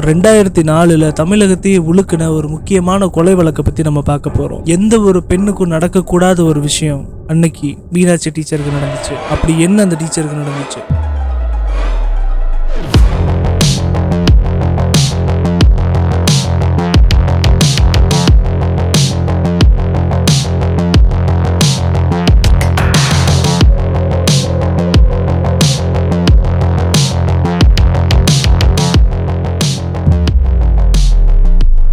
2004 தமிழகத்தையே உழுக்குன ஒரு முக்கியமான கொலை வழக்கை பத்தி நம்ம பார்க்க போறோம். எந்த ஒரு பெண்ணுக்கும் நடக்கக்கூடாத ஒரு விஷயம் அன்னைக்கு மீனாட்சி டீச்சருக்கு நடந்துச்சு. அப்படி என்ன அந்த டீச்சருக்கு நடந்துச்சு?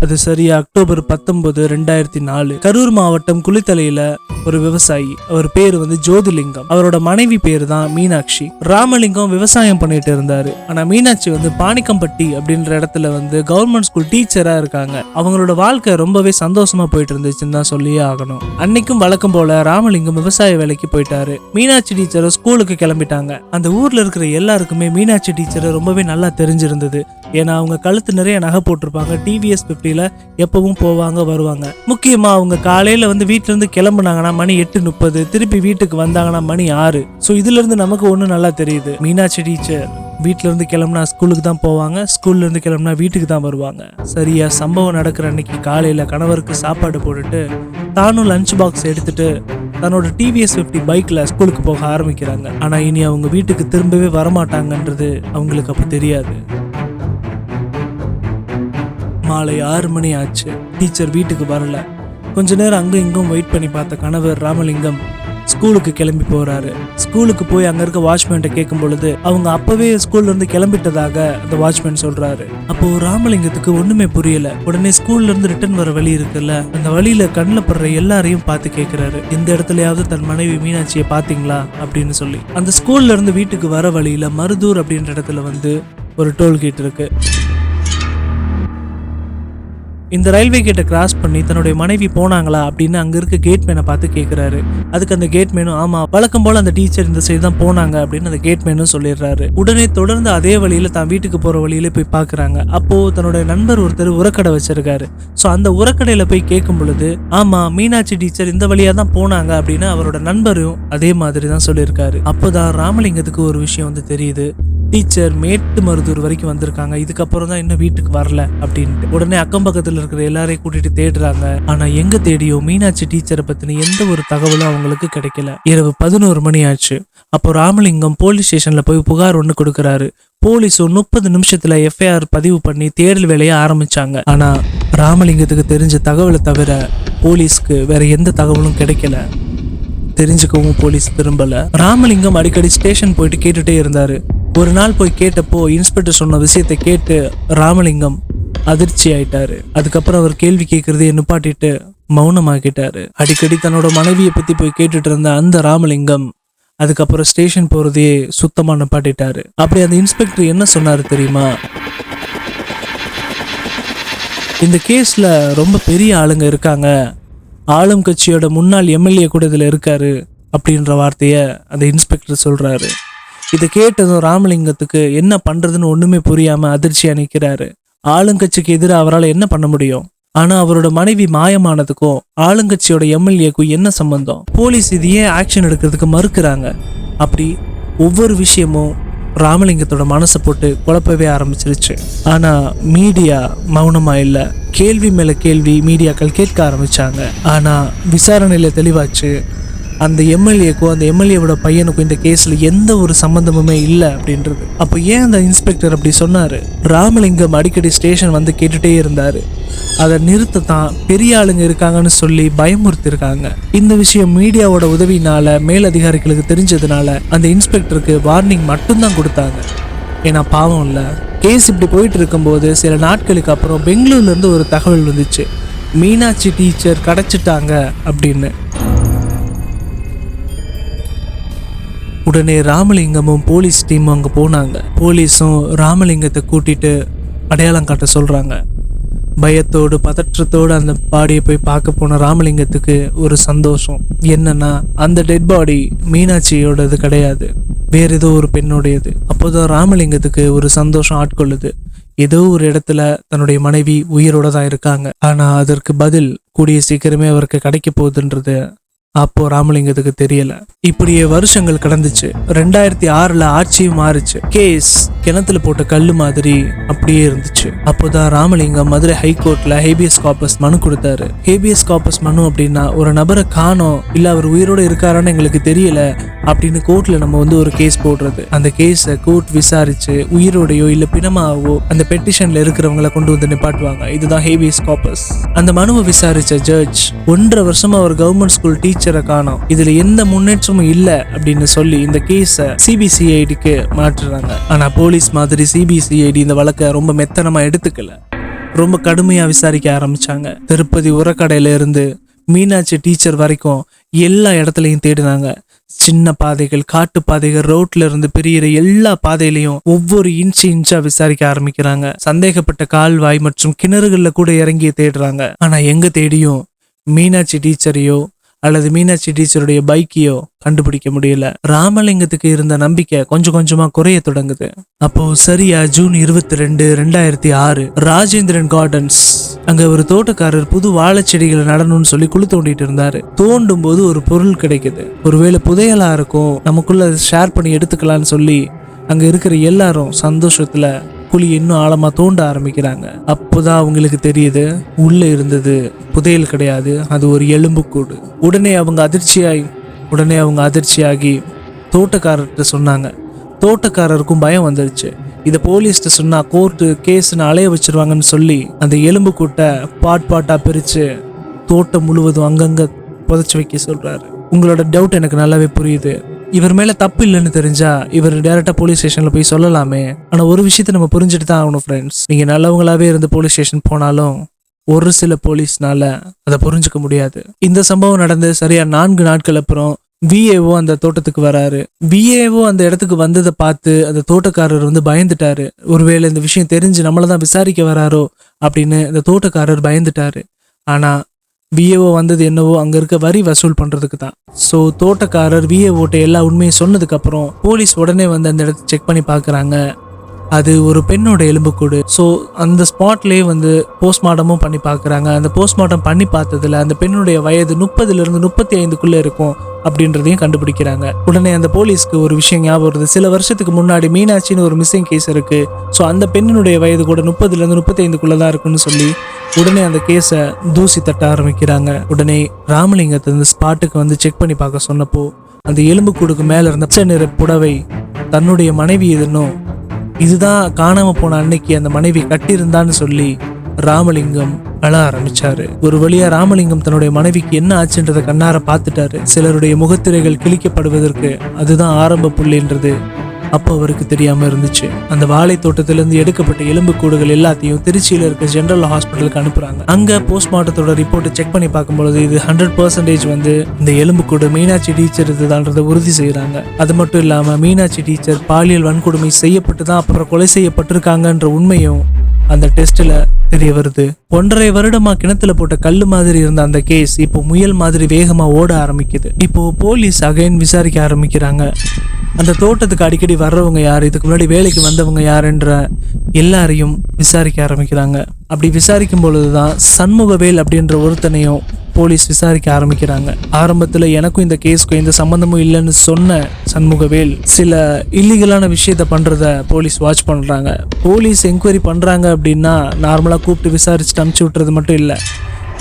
அது சரியா அக்டோபர் 19, 2004 கரூர் மாவட்டம் குளித்தலையில ஒரு விவசாயி. அவர் பேரு ஜோதிலிங்கம். அவரோட மனைவி பேரு தான் மீனாட்சி. ராமலிங்கம் விவசாயம் பண்ணிட்டு இருந்தாரு. ஆனா மீனாட்சி பாணிக்கம்பட்டி அப்படின்ற இடத்துல கவர்மெண்ட் ஸ்கூல் டீச்சரா இருக்காங்க. அவங்களோட வாழ்க்கை ரொம்பவே சந்தோஷமா போயிட்டு இருந்துச்சுன்னு தான் சொல்லியே ஆகணும். அன்னைக்கும் வழக்கம் போல ராமலிங்கம் விவசாய வேலைக்கு போயிட்டாரு. மீனாட்சி டீச்சர் ஸ்கூலுக்கு கிளம்பிட்டாங்க. அந்த ஊர்ல இருக்கிற எல்லாருக்குமே மீனாட்சி டீச்சர் ரொம்பவே நல்லா தெரிஞ்சிருந்தது. ஏன்னா அவங்க கழுத்து நிறைய நகை போட்டிருப்பாங்க. டிவிஎஸ் 50 எப்பவும் போவாங்க வருவாங்க. முக்கியமா அவங்க காலையில வீட்டுல இருந்து கிளம்புனாங்கன்னா மணி 8:30, திருப்பி வீட்டுக்கு வந்தாங்கன்னா மணி 6. சோ இதுல இருந்து நமக்கு ஒண்ணு நல்லா தெரியுது. மீனாட்சி டீச்சர் வீட்டுல இருந்து கிளம்புனா ஸ்கூலுக்கு தான் போவாங்க, ஸ்கூல்ல இருந்து கிளம்புனா வீட்டுக்கு தான் வருவாங்க. சரியா சம்பவம் நடக்கிற அன்னைக்கு காலையில கணவருக்கு சாப்பாடு போட்டுட்டு தானும் லஞ்ச் பாக்ஸ் எடுத்துட்டு தன்னோட டிவிஎஸ் 50 பைக்ல ஸ்கூலுக்கு போக ஆரம்பிக்கிறாங்க. ஆனா இனி அவங்க வீட்டுக்கு திரும்பவே வரமாட்டாங்கன்றது அவங்களுக்கு அப்ப தெரியாது. மாலை 6 மணி ஆச்சு. டீச்சர் வீட்டுக்கு வரல. கொஞ்ச நேரம் அங்கும் இங்கும் வெயிட் பண்ணி பார்த்த கணவர் ராமலிங்கம் ஸ்கூலுக்கு கிளம்பி போறாரு. ஸ்கூலுக்கு போய் அங்க இருக்க வாட்ச்மேன் கேட்கும் பொழுது அவங்க அப்பவே ஸ்கூல்ல இருந்து கிளம்பிட்டதாக அந்த வாட்ச்மேன் சொல்றாரு. அப்போ ராமலிங்கத்துக்கு ஒண்ணுமே புரியல. உடனே ஸ்கூல்ல இருந்து ரிட்டர்ன் வர வழி இருக்குல்ல, அந்த வழியில கண்ணில் படுற எல்லாரையும் பார்த்து கேட்கிறாரு, இந்த இடத்துலயாவது தன் மனைவி மீனாட்சியை பாத்தீங்களா அப்படின்னு சொல்லி. அந்த ஸ்கூல்ல இருந்து வீட்டுக்கு வர வழியில மருதூர் அப்படின்ற இடத்துல ஒரு டோல்கேட் இருக்கு. இந்த ரயில்வே கேட்டை கிராஸ் பண்ணி தன்னுடைய மனைவி போனாங்களா அப்படின்னு அங்க இருக்க கேட்மேனை பார்த்து கேட்கிறாரு. அதுக்கு அந்த கேட்மேனும் ஆமா வழக்கம் போல அந்த டீச்சர் இந்த சைடு தான் போனாங்க அப்படின்னு அந்த கேட்மேனும் சொல்லிடுறாரு. உடனே தொடர்ந்து அதே வழியில தான் வீட்டுக்கு போற வழியில போய் பாக்குறாங்க. அப்போ தன்னுடைய நண்பர் ஒருத்தர் உரக்கடை வச்சிருக்காரு. சோ அந்த உரக்கடையில போய் கேட்கும் பொழுது ஆமா மீனாட்சி டீச்சர் இந்த வழியா தான் போனாங்க அப்படின்னு அவரோட நண்பரும் அதே மாதிரி தான் சொல்லியிருக்காரு. அப்போதான் ராமலிங்கத்துக்கு ஒரு விஷயம் தெரியுது. டீச்சர் மேட்டு மருதூர் வரைக்கும் வந்திருக்காங்க, இதுக்கப்புறம் தான் இன்னும் வீட்டுக்கு வரல அப்படின்ட்டு. உடனே அக்கம் பக்கத்துல இருக்கிற எல்லாரையும் கூட்டிட்டு தேடுறாங்க. ஆனா எங்க தேடியோ மீனாட்சி டீச்சரை பத்தின எந்த ஒரு தகவலும் அவங்களுக்கு கிடைக்கல. இரவு 11 மணி ஆச்சு. அப்போ ராமலிங்கம் போலீஸ் ஸ்டேஷன்ல போய் புகார் ஒண்ணு கொடுக்கறாரு. போலீஸும் 30 நிமிஷத்துல எஃப்ஐஆர் பதிவு பண்ணி தேடல் வேலையை ஆரம்பிச்சாங்க. ஆனா ராமலிங்கத்துக்கு தெரிஞ்ச தகவலை தவிர போலீஸ்க்கு வேற எந்த தகவலும் கிடைக்கல. தெரிஞ்சுக்கவும் போலீஸ் திரும்பல. ராமலிங்கம் அடிக்கடி ஸ்டேஷன் போயிட்டு கேட்டுட்டே இருந்தாரு. ஒரு நாள் போய் கேட்டப்போ இன்ஸ்பெக்டர் சொன்ன விஷயத்தை கேட்டு ராமலிங்கம் அதிர்ச்சி ஆயிட்டாரு. அதுக்கப்புறம் அவர் கேள்வி கேட்கறதையே நிப்பாட்டிட்டு மௌனமாக்கிட்டாரு. அடிக்கடி தன்னோட மனைவியை பத்தி போய் கேட்டுட்டு இருந்த அந்த ராமலிங்கம் அதுக்கப்புறம் ஸ்டேஷன் போறதையே சுத்தமா நிப்பாட்டிட்டாரு. அப்படி அந்த இன்ஸ்பெக்டர் என்ன சொன்னாரு தெரியுமா? இந்த கேஸ்ல ரொம்ப பெரிய ஆளுங்க இருக்காங்க, ஆளும் கட்சியோட முன்னாள் எம்எல்ஏ கூட இதுல இருக்காரு அப்படின்ற வார்த்தைய அந்த இன்ஸ்பெக்டர் சொல்றாரு. இதை கேட்டதும் ராமலிங்கத்துக்கு என்ன பண்றதுன்னு ஒண்ணுமே புரியாம அதிர்ச்சியா நிக்கிறாரு. ஆளுங்கட்சிக்கு எதிராக அவரால் என்ன பண்ண முடியும்? ஆனா அவரோட மனைவி மாயமானதுக்கும் ஆளுங்கட்சியோட எம்எல்ஏக்கும் என்ன சம்பந்தம்? போலீஸ் இது ஏன் ஆக்ஷன் எடுக்கிறதுக்கு மறுக்கிறாங்க? அப்படி ஒவ்வொரு விஷயமும் ராமலிங்கத்தோட மனசை போட்டு குழப்பவே ஆரம்பிச்சிருச்சு. ஆனா மீடியா மௌனமா இல்ல. கேள்வி மேல கேள்வி மீடியாக்கள் கேட்க ஆரம்பிச்சாங்க. ஆனா விசாரணையில தெளிவாச்சு, அந்த எம்எல்ஏக்கும் அந்த எம்எல்ஏவோட பையனுக்கும் இந்த கேஸ்ல எந்த ஒரு சம்பந்தமுமே இல்லை அப்படின்றது. அப்போ ஏன் அந்த இன்ஸ்பெக்டர் அப்படி சொன்னாரு? ராமலிங்கம் அடிக்கடி ஸ்டேஷன் கேட்டுட்டே இருந்தாரு. அதை நிறுத்தத்தான் பெரிய ஆளுங்க இருக்காங்கன்னு சொல்லி பயமுறுத்திருக்காங்க. இந்த விஷயம் மீடியாவோட உதவினால மேலதிகாரிகளுக்கு தெரிஞ்சதுனால அந்த இன்ஸ்பெக்டருக்கு வார்னிங் மட்டும்தான் கொடுத்தாங்க. ஏன்னா பாவம் இல்ல. கேஸ் இப்படி போயிட்டு இருக்கும்போது சில நாட்களுக்கு அப்புறம் பெங்களூர்ல இருந்து ஒரு தகவல் வந்துச்சு, மீனாட்சி டீச்சர் கிடைச்சிட்டாங்க அப்படின்னு. உடனே ராமலிங்கமும் போலீஸ் டீமும் அங்க போனாங்க. போலீஸும் ராமலிங்கத்தை கூட்டிட்டு அடையாளம் காட்ட சொல்றாங்க. பயத்தோடு பதற்றத்தோடு அந்த பாடியை போய் பார்க்க போன ராமலிங்கத்துக்கு ஒரு சந்தோஷம். என்னன்னா அந்த டெட் பாடி மீனாட்சியோடது கிடையாது, வேற ஏதோ ஒரு பெண்ணுடையது. அப்போதான் ராமலிங்கத்துக்கு ஒரு சந்தோஷம் ஆட்கொள்ளுது. ஏதோ ஒரு இடத்துல தன்னுடைய மனைவி உயிரோட தான் இருக்காங்க. ஆனா அதற்கு பதில் கூடிய சீக்கிரமே அவருக்கு கிடைக்க போகுதுன்றது அப்போ ராமலிங்கத்துக்கு தெரியல. இப்படியே வருஷங்கள் கடந்துச்சு. 2006 ஆட்சியும் மாறுச்சு. கேஸ் கிணத்துல போட்ட கல்லு மாதிரி அப்படியே இருந்துச்சு. அப்போதான் ராமலிங்கம் மதுரை ஹைகோர்ட்ல ஹேபியஸ் கார்பஸ் மனு கொடுத்தாரு. ஹேபியஸ் கார்பஸ் மனு அப்படின்னா ஒரு நபரை காணோம், இல்ல அவர் உயிரோட இருக்காரான்னு எங்களுக்கு தெரியல அப்படின்னு கோர்ட்ல நம்ம ஒரு கேஸ் போடுறது. அந்த கேஸை கோர்ட் விசாரிச்சு உயிரோடையோ இல்ல பிணமாவோ அந்த பெட்டிஷன்ல இருக்கிறவங்களை கொண்டு வந்து நிப்பாட்டுவாங்க. இதுதான் ஹேபியஸ் கார்பஸ். அந்த மனுவை விசாரிச்ச ஜட்ஜ் 1.5 வருஷமா ஒரு கவர்மெண்ட் ஸ்கூல் டீச்சரை காணோம், இதுல எந்த முன்னேற்றமும் இல்ல அப்படின்னு சொல்லி இந்த கேஸ சிபிசிஐடிக்கு மாற்றுறாங்க. ஆனா போலீஸ் மாதிரி சிபிசிஐடி இந்த வழக்கை ரொம்ப மெத்தனமா எடுத்துக்கல. ரொம்ப கடுமையா விசாரிக்க ஆரம்பிச்சாங்க. திருப்பதி உரக்கடையில இருந்து மீனாட்சி டீச்சர் வரைக்கும் எல்லா இடத்துலயும் தேடினாங்க. சின்ன பாதைகள், காட்டு பாதைகள், ரோட்ல இருந்து பிரியிற எல்லா பாதையிலையும் ஒவ்வொரு இன்ச்சா விசாரிக்க ஆரம்பிக்கிறாங்க. சந்தேகப்பட்ட கால்வாய் மற்றும் கிணறுகள்ல கூட இறங்கி தேடுறாங்க. ஆனா எங்க தேடியும் மீனாட்சி டீச்சரையோ அல்லது மீனாட்சி டீச்சருடைய பைக்கையோ கண்டுபிடிக்க முடியல. ராமலிங்கத்துக்கு இருந்த நம்பிக்கை கொஞ்சம் கொஞ்சமா குறைய தொடங்குது. அப்போ சரியா ஜூன் 22, 2006 ராஜேந்திரன் கார்டன்ஸ் அங்க ஒரு தோட்டக்காரர் புது வாழைச்செடிகளை நடணும்னு சொல்லி குழி தோண்டிட்டு இருந்தாரு. தோண்டும் போது ஒரு பொருள் கிடைக்குது. ஒருவேளை புதையலா இருக்கும், நமக்குள்ள ஷேர் பண்ணி எடுத்துக்கலாம்னு சொல்லி அங்க இருக்கிற எல்லாரும் சந்தோஷத்துல குழி இன்னும் ஆழமா தோண்ட ஆரம்பிக்கிறாங்க. அப்போதான் அவங்களுக்கு தெரியுது உள்ள இருந்தது புதையல் கிடையாது, அது ஒரு எலும்புக்கூடு. உடனே அவங்க அதிர்ச்சியாகி தோட்டக்காரர்கிட்ட சொன்னாங்க. தோட்டக்காரருக்கும் பயம் வந்துருச்சு. இதை போலீஸ்கிட்ட சொன்னா கோர்ட்டு கேஸ்ன்னு அலைய வச்சிருவாங்கன்னு சொல்லி அந்த எலும்புக்கூட்டை பாட்டா பிரிச்சு தோட்டம் முழுவதும் அங்கங்க புதைச்சு வைக்க சொல்றாரு. உங்களோட டவுட் எனக்கு நல்லாவே புரியுது. இவர் மேல தப்பு இல்லைன்னு தெரிஞ்சா இவர் டைரக்டா போலீஸ் ஸ்டேஷன்ல போய் சொல்லலாமே. ஆனா ஒரு விஷயத்த நம்ம புரிஞ்சுட்டு தான் ஆகணும் ஃப்ரெண்ட்ஸ். நீங்க நல்லவங்களாவே இருந்து போலீஸ் ஸ்டேஷன் போனாலும் ஒரு சில போலீஸ்னால அதை புரிஞ்சுக்க முடியாது. இந்த சம்பவம் நடந்து சரியா 4 நாட்கள் அப்புறம் விஏஓ அந்த தோட்டத்துக்கு வராரு. விஏஓ அந்த இடத்துக்கு வந்ததை பார்த்து அந்த தோட்டக்காரர் பயந்துட்டாரு. ஒருவேளை இந்த விஷயம் தெரிஞ்சு நம்மளதான் விசாரிக்க வராரோ அப்படின்னு அந்த தோட்டக்காரர் பயந்துட்டாரு. ஆனா விஏஓ வந்தது என்னவோ அங்க இருக்க வரி வசூல் பண்றதுக்கு தான். ஸோ தோட்டக்காரர் விஏஓட்ட எல்லா உண்மையும் சொன்னதுக்கு அப்புறம் போலீஸ் உடனே அந்த இடத்த செக் பண்ணி பாக்குறாங்க. அது ஒரு பெண்ணோட எலும்புக்கூடு. ஸோ அந்த ஸ்பாட்லேயே போஸ்ட்மார்ட்டமும் பண்ணி பார்க்குறாங்க. அந்த போஸ்ட்மார்ட்டம் பண்ணி பார்த்ததுல அந்த பெண்ணுடைய வயது 30 to 35 இருக்கும் அப்படின்றதையும் கண்டுபிடிக்கிறாங்க. உடனே அந்த போலீஸ்க்கு ஒரு விஷயம் ஞாபகம் வருது. சில வருஷத்துக்கு முன்னாடி மீனாட்சின்னு ஒரு மிஸ்ஸிங் கேஸ் இருக்கு. ஸோ அந்த பெண்ணினுடைய வயது கூட 30 to 35 தான் இருக்குன்னு சொல்லி உடனே அந்த கேஸை தூசி தட்ட ஆரம்பிக்கிறாங்க. உடனே ராமலிங்கத்தை அந்த ஸ்பாட்டுக்கு செக் பண்ணி பார்க்க சொன்னப்போ அந்த எலும்புக்கூடுக்கு மேல இருந்த பச்சை நிற புடவை தன்னுடைய மனைவி எதுன்னும் இதுதான் காணாம போன அன்னைக்கு அந்த மனைவி கட்டியிருந்தான்னு சொல்லி ராமலிங்கம் அழ ஆரம்பிச்சாரு. ஒரு வழியா ராமலிங்கம் தன்னுடைய மனைவிக்கு என்ன ஆச்சுன்றத கண்ணார பார்த்துட்டாரு. சிலருடைய முகத்திரைகள் கிழிக்கப்படுவதற்கு அதுதான் ஆரம்ப புள்ளின்றது அப்போ அவருக்கு தெரியாம இருந்துச்சு. அந்த வாழை தோட்டத்திலிருந்து எடுக்கப்பட்ட எலும்புக்கூடுகள் எல்லாத்தையும் திருச்சியில இருக்க ஜெனரல் ஹாஸ்பிட்டலுக்கு அனுப்புறாங்க. அங்க போஸ்ட்மார்ட்டத்தோட ரிப்போர்ட் செக் பண்ணி பார்க்கும்போது இது 100% இந்த எலும்புக்கூடு மீனாட்சி டீச்சர் இதுதான்றதை உறுதி செய்யறாங்க. அது மட்டும் இல்லாம மீனாட்சி டீச்சர் பாலியல் வன்கொடுமை செய்யப்பட்டு தான் அப்புறம் கொலை செய்யப்பட்டிருக்காங்கன்ற உண்மையும் அந்த டெஸ்ட்ல தெரிய வருது. 1.5 வருடமா கிணத்துல போட்ட கல்லு மாதிரி இருந்த அந்த கேஸ் இப்போ முயல் மாதிரி வேகமா ஓட ஆரம்பிக்குது. இப்போ போலீஸ் அகைன் விசாரிக்க ஆரம்பிக்கிறாங்க. அந்த தோட்டத்துக்கு அடிக்கடி வர்றவங்க யாரு, இதுக்கு முன்னாடி வேலைக்கு வந்தவங்க யாருன்ற எல்லாரையும் விசாரிக்க ஆரம்பிக்கிறாங்க. அப்படி விசாரிக்கும் பொழுதுதான் சண்முகவேல் அப்படின்ற ஒருத்தனையும் போலீஸ் விசாரிக்க ஆரம்பிக்கிறாங்க. ஆரம்பத்துல எனக்கும் இந்த கேஸ்க்கும் எந்த சம்பந்தமும் இல்லைன்னு சொன்ன சண்முகவேல் சில இல்லீகலான விஷயத்த பண்றத போலீஸ் வாட்ச் பண்றாங்க. போலீஸ் என்கொயரி பண்றாங்க அப்படின்னா நார்மலா கூப்பிட்டு விசாரிச்சுட்டு அனுப்பிச்சு விட்டுறது மட்டும் இல்லை.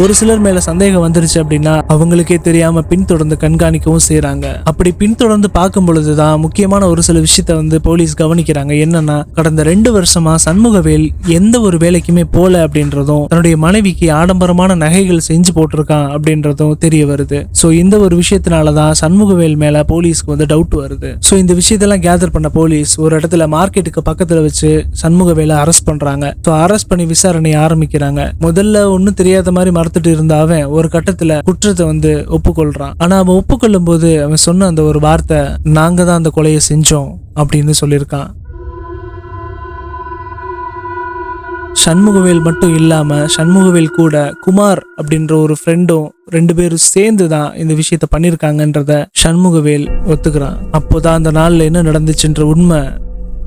ஒரு சிலர் மேல சந்தேகம் வந்துருச்சு அப்படின்னா அவங்களுக்கே தெரியாம பின்தொடர்ந்து கண்காணிக்கவும் செய்யறாங்க. அப்படி பின்தொடர்ந்து பார்க்கும் பொழுதுதான் முக்கியமான ஒரு சில விஷயத்த போலீஸ் கவனிக்கிறாங்க. என்னன்னா கடந்த 2 வருஷமா சண்முகவேல் எந்த ஒரு வேலைக்குமே போல அப்படின்றதும் தன்னுடைய மனைவிக்கு ஆடம்பரமான நகைகள் செஞ்சு போட்டிருக்கான் அப்படின்றதும் தெரிய வருது. சோ இந்த ஒரு விஷயத்தினாலதான் சண்முகவேல் மேல போலீஸ்க்கு டவுட் வருது. சோ இந்த விஷயத்தெல்லாம் கேதர் பண்ண போலீஸ் ஒரு இடத்துல மார்க்கெட்டுக்கு பக்கத்துல வச்சு சண்முகவேலை அரெஸ்ட் பண்றாங்க. சோ அரெஸ்ட் பண்ணி விசாரணை ஆரம்பிக்கிறாங்க. முதல்ல ஒன்னும் தெரியாத மாதிரி மறந்துட்டு இருந்த அவன் ஒரு கட்டத்துல குற்றத்தை ஒப்புக்கொள்றான். ஆனா அவன் ஒப்புக்கொள்ளும் போது அவன் சொன்ன அந்த ஒரு வார்த்தை, நாங்க தான் அந்த கொலையை செஞ்சோம் அப்படின்னு சொல்லியிருக்கான். சண்முகவேல் மட்டும் இல்லாம சண்முகவேல் கூட குமார் அப்படின்ற ஒரு ஃப்ரெண்டும் 2 பேரும் சேர்ந்து தான் இந்த விஷயத்த பண்ணிருக்காங்கன்றத சண்முகவேல் ஒத்துக்கிறான். அப்போதான் அந்த நாள்ல என்ன நடந்துச்சுன்ற உண்மை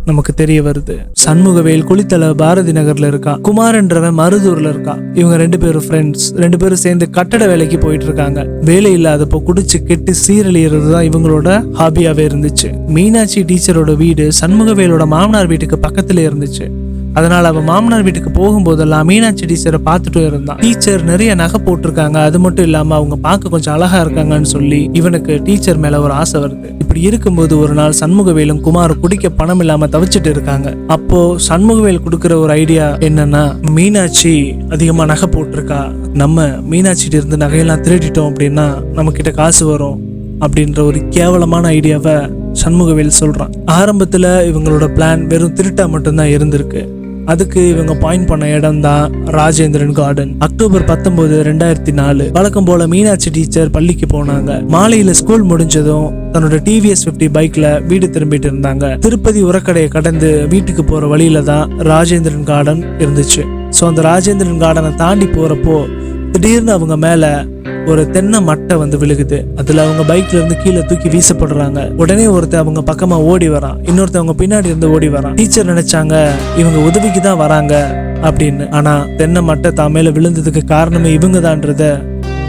நமக்கு தெரிய வருது. சண்முகவேல் குளித்தல பாரதி நகர்ல இருக்கா, குமார்ன்றவன் மருதூர்ல இருக்கா. இவங்க 2 பேரும் ஃப்ரெண்ட்ஸ். 2 பேரும் சேர்ந்து கட்டட வேலைக்கு போயிட்டு இருக்காங்க. வேலை இல்லாதப்போ குடிச்சு கெட்டு சீரழியறது தான் இவங்களோட ஹாபியாவே இருந்துச்சு. மீனாட்சி டீச்சரோட வீடு சண்முகவேலோட மாமனார் வீட்டுக்கு பக்கத்துல இருந்துச்சு. அதனால அவன் மாமனார் வீட்டுக்கு போகும்போதெல்லாம் மீனாட்சி டீச்சரை பார்த்துட்டு இருந்தான். டீச்சர் நிறைய நகை போட்டிருக்காங்க, அது மட்டும் இல்லாம அவங்க பார்க்க கொஞ்சம் அழகா இருக்காங்கன்னு சொல்லி இவனுக்கு டீச்சர் மேல ஒரு ஆசை வருது. இப்படி இருக்கும்போது ஒரு நாள் சண்முகவேலும் குமாரும் குடிக்க பணம் இல்லாம தவிச்சிட்டு இருக்காங்க. அப்போ சண்முகவேல் கொடுக்கிற ஒரு ஐடியா என்னன்னா, மீனாட்சி அதிகமா நகை போட்டிருக்கா, நம்ம மீனாட்சிட்டு இருந்து நகையெல்லாம் திருடிட்டோம் அப்படின்னா நம்ம கிட்ட காசு வரும் அப்படின்ற ஒரு கேவலமான ஐடியாவை சண்முகவேல் சொல்றான். ஆரம்பத்துல இவங்களோட பிளான் வெறும் திருட்டா மட்டும்தான் இருந்திருக்கு. அதுக்கு இவங்க பாயிண்ட் பண்ண இடம் தான் ராஜேந்திரன் கார்டன். அக்டோபர் 19, 2004 வழக்கம் போல மீனாட்சி டீச்சர் பள்ளிக்கு போனாங்க. மாலையில ஸ்கூல் முடிஞ்சதும் தன்னோட TVS 50 பைக்ல வீடு திரும்பிட்டு இருந்தாங்க. திருப்பதி உரக்கடையை கடந்து வீட்டுக்கு போற வழியில தான் ராஜேந்திரன் கார்டன் இருந்துச்சு. ஸோ அந்த ராஜேந்திரன் கார்டனை தாண்டி போறப்போ திடீர்னு அவங்க மேல ஒரு தென்னை மட்டை வந்து விழுகுது. அதுல அவங்க பைக்ல இருந்து கீழே தூக்கி வீசப்படுறாங்க. உடனே ஒருத்தர் அவங்க பக்கமா ஓடி வரான், இன்னொருத்தர் அவங்க பின்னாடி இருந்து ஓடி வரான். டீச்சர் நினைச்சாங்க இவங்க உதவிக்கு தான் வராங்க அப்படின்னு. ஆனா தென்னை மட்டை தான் மேல விழுந்ததுக்கு காரணமே இவங்க தான்றத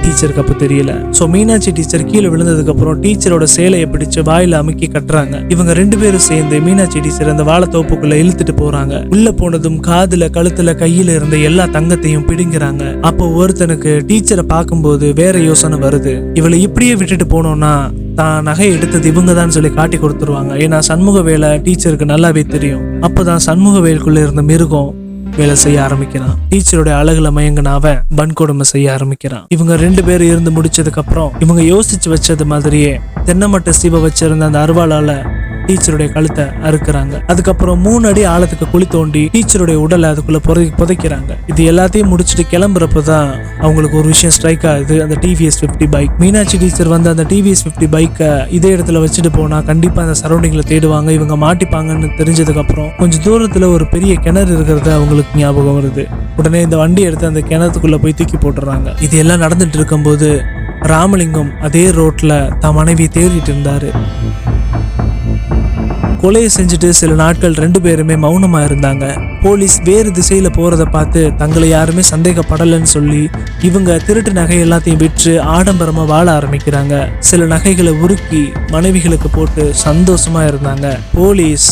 டீச்சருக்கு அப்ப தெரியல. சோ மீனாட்சி டீச்சர் கீழே விழுந்ததுக்கு அப்புறம் டீச்சரோட சேலையை பிடிச்சு வாயில அமுக்கி கட்டுறாங்க. இவங்க 2 பேரும் சேர்ந்து மீனாட்சி டீச்சர் அந்த வாழைத்தோப்புக்குள்ள இழுத்துட்டு போறாங்க. உள்ள போனதும் காதுல கழுத்துல கையில இருந்த எல்லா தங்கத்தையும் பிடுங்கிறாங்க. அப்போ ஒருத்தனுக்கு டீச்சரை பார்க்கும்போது வேற யோசனை வருது. இவளை இப்படியே விட்டுட்டு போனோம்னா தான் நகை எடுத்தது இவங்க தான் சொல்லி காட்டி கொடுத்துருவாங்க. ஏன்னா சண்முகவேலை டீச்சருக்கு நல்லாவே தெரியும். அப்பதான் சண்முகவேலுக்குள்ள இருந்த மிருகம் வேலை செய்ய ஆரம்பிக்கிறான். டீச்சருடைய அழகுல மயங்கின அவன் வன்கொடுமை செய்ய ஆரம்பிக்கிறான். இவங்க 2 பேரும் இருந்து முடிச்சதுக்கு அப்புறம் இவங்க யோசிச்சு வச்சது மாதிரியே தென்னமட்டை சீவ வச்சிருந்த அந்த அருவாளால டீச்சருடைய கழுத்தை அறுக்குறாங்க. அதுக்கப்புறம் 3 அடி ஆழத்துக்கு குழி தோண்டி டீச்சருடைய உடலை அதுக்குள்ள புதைக்கிறாங்க. இது எல்லாத்தையும் முடிச்சுட்டு கிளம்புறப்பதான் அவங்களுக்கு ஒரு விஷயம் ஸ்ட்ரைக் ஆகுது. அந்த TVS 50 பைக். மீனாட்சி டீச்சர் வந்து அந்த TVS 50 பைக்கை இதே இடத்துல வச்சுட்டு போனா கண்டிப்பா அந்த சரௌண்டிங்ல தேடுவாங்க, இவங்க மாட்டிப்பாங்கன்னு தெரிஞ்சதுக்கு அப்புறம் கொஞ்சம் தூரத்துல ஒரு பெரிய கிணறு இருக்கிறது அவங்களுக்கு ஞாபகம் வருது. உடனே இந்த வண்டி எடுத்து அந்த கிணத்துக்குள்ள போய் தூக்கி போட்டுறாங்க. இது எல்லாம் நடந்துட்டு இருக்கும்போது ராமலிங்கம் அதே ரோட்ல தான் மனைவி தேடிட்டு இருந்தாரு. கொலையை செஞ்சுட்டு சில நாட்கள் 2 பேருமே மௌனமா இருந்தாங்க. போலீஸ் வேறு திசையில போறத பார்த்து தங்களை யாருமே சந்தேகப்படலன்னு சொல்லி இவங்க திருட்டு நகை எல்லாத்தையும் விற்று ஆடம்பரமா வாழ ஆரம்பிக்கிறாங்க. சில நகைகளை உருக்கி மனைவிகளுக்கு போட்டு சந்தோஷமா இருந்தாங்க. போலீஸ்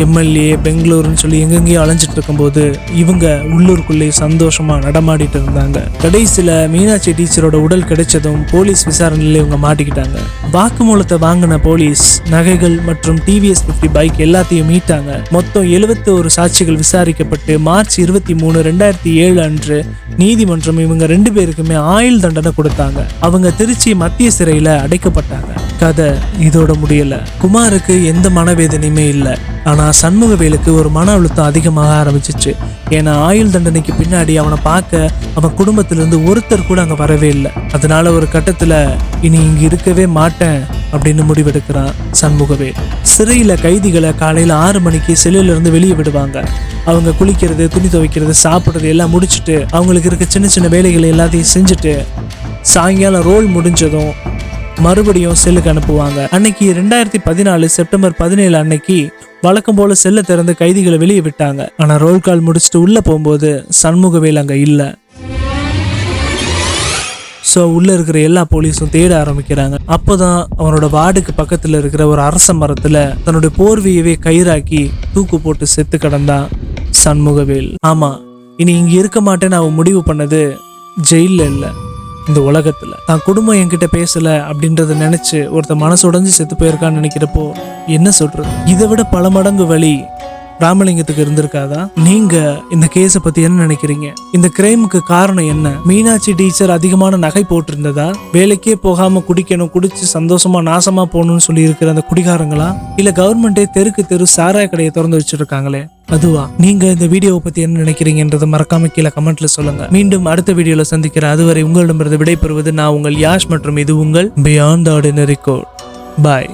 MLA பெங்களூருன்னு சொல்லி எங்கெங்கேயும் அலைஞ்சிட்டு இருக்கும்போது இவங்க உள்ளூருக்குள்ளே சந்தோஷமா நடமாடிட்டு இருந்தாங்க. கடைசியில மீனாட்சி டீச்சரோட உடல் கிடைச்சதும் போலீஸ் விசாரணையில இவங்க மாட்டிக்கிட்டாங்க. வாக்குமூலத்தை வாங்கின போலீஸ் நகைகள் மற்றும் TVS 50 பைக் எல்லாத்தையும் மீட்டாங்க. மொத்தம் 71 சாட்சிகள் விசாரிக்கப்பட்டு மார்ச் 23, 2007 அன்று நீதிமன்றம் இவங்க 2 பேருக்குமே ஆயுள் தண்டனை கொடுத்தாங்க. அவங்க திருச்சி மத்திய சிறையில அடைக்கப்பட்டாங்க. கதை இதோட முடியல. குமாருக்கு எந்த மனவேதனையுமே இல்லை. ஆனா சண்முகவேலுக்கு ஒரு மன அழுத்தம் அதிகமாக ஆரம்பிச்சிச்சு. ஏன்னா ஆயுள் தண்டனைக்கு பின்னாடி அவனை பார்க்க அவன் குடும்பத்திலிருந்து ஒருத்தர் கூட அங்க வரவே இல்லை. அதனால ஒரு கட்டத்துல இனி இங்க இருக்கவே மாட்டேன் அப்படின்னு முடிவெடுக்கிறான் சண்முகவேல். சிறையில கைதிகளை காலையில 6 மணிக்கு செல்லுல இருந்து வெளியே விடுவாங்க. அவங்க குளிக்கிறது, துணி துவைக்கிறது, சாப்பிட்றது எல்லாம் முடிச்சுட்டு அவங்களுக்கு இருக்க சின்ன சின்ன வேலைகளை எல்லாத்தையும் செஞ்சுட்டு சாயங்காலம் ரோல் முடிஞ்சதும் மறுபடியும் செல்லுக்கு அனுப்புவாங்க. அன்னைக்கு 2014 செப்டம்பர் 17 அன்னைக்கு வழக்கம் போல செல்ல திறந்து கைதிகளை வெளியே விட்டாங்க. ஆனா ரோல் கால் முடிச்சுட்டு உள்ள போகும்போது சண்முகவேல் அங்க இல்ல. ஸோ உள்ள இருக்கிற எல்லா போலீஸும் தேட ஆரம்பிக்கிறாங்க. அப்போதான் அவனோட வார்டுக்கு பக்கத்துல இருக்கிற ஒரு அரச மரத்துல தன்னுடைய போர்வையவே கயிறாக்கி தூக்கு போட்டு செத்து கிடந்தான் சண்முகவேல். ஆமா, இனி இங்க இருக்க மாட்டேன்னு அவன் முடிவு பண்ணது ஜெயில இல்ல, இந்த உலகத்துல. தான் குடும்பம் என்கிட்ட பேசல அப்படின்றத நினைச்சு ஒருத்த மனசு உடைஞ்சு செத்து போயிருக்கான்னு நினைக்கிறப்போ என்ன சொல்றது? இதை விட பல மடங்கு வலி ராமலிங்கத்துக்கு இருந்திருக்காதா? நீங்க இந்த கேஸை பத்தி என்ன நினைக்கிறீங்க? இந்த கிரைமுக்கு காரணம் என்ன? மீனாட்சி டீச்சர் அதிகமான நகை போட்டிருந்ததா? வேலைக்கே போகாம குடிக்கணும், குடிச்சு சந்தோஷமா நாசமா போகணும்னு சொல்லி இருக்கிற அந்த குடிகாரங்களா? இல்ல கவர்மெண்டே தெருக்கு தெரு சாராய கடையை திறந்து வச்சிருக்காங்களே அதுவா? நீங்க இந்த வீடியோவை பத்தி என்ன நினைக்கிறீங்கன்றதை மறக்காம கீழே கமெண்ட்ல சொல்லுங்க. மீண்டும் அடுத்த வீடியோல சந்திக்கிறேன். அதுவரை உங்களிடமிருந்து விடைபெறுவது நான் உங்கள் யாஷ் மற்றும் இது உங்கள் பியாண்ட் ஆர்டினரி கோட். பாய்.